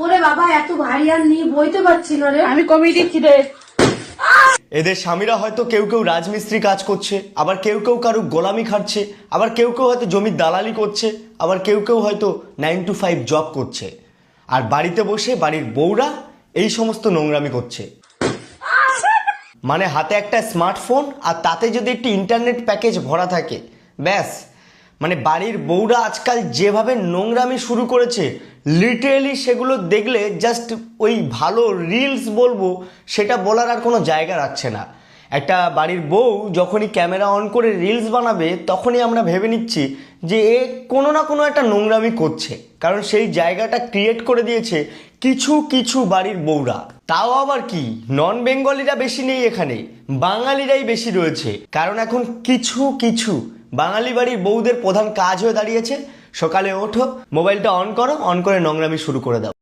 ওরে বাবা, এত ভারী আর নিয়ে বইতে পারছি না রে। আমি কমিয়ে দিচ্ছি রে। এদের স্বামীরা হয়তো কেউ কেউ রাজমিস্ত্রি কাজ করছে, আবার কেউ কেউ কারো গোলামি খাটছে, আবার কেউ কেউ হয়তো জমির দালালি করছে, আবার কেউ কেউ হয়তো 9 to 5 জব করছে, আর বাড়িতে বসে বাড়ির বউরা এই সমস্ত নোংরামি করছে। মানে হাতে একটা স্মার্টফোন আর তাতে যদি একটি ইন্টারনেট প্যাকেজ ভরা থাকে, ব্যাস, মানে বাড়ির বউরা আজকাল যেভাবে নোংরামি শুরু করেছে, লিটারেলি সেগুলো দেখলে জাস্ট ওই ভালো রিলস বলবো সেটা বলার আর কোনো জায়গা রাখছে না। একটা বাড়ির বউ যখনই ক্যামেরা অন করে রিলস বানাবে তখনই আমরা ভেবে নিচ্ছি যে এ কোনো না কোনো একটা নোংরামি করছে, কারণ সেই জায়গাটা ক্রিয়েট করে দিয়েছে কিছু কিছু বাড়ির বউরা। তাও আবার কি, নন বেঙ্গলিরা বেশি নেই এখানে, বাঙালিরাই বেশি রয়েছে। কারণ এখন কিছু কিছু বাঙালি বাড়ির বউদের প্রধান কাজ হয়ে দাঁড়িয়েছে সকালে ওঠো, মোবাইলটা অন করো, অন করে নোংরামি শুরু করে দাও।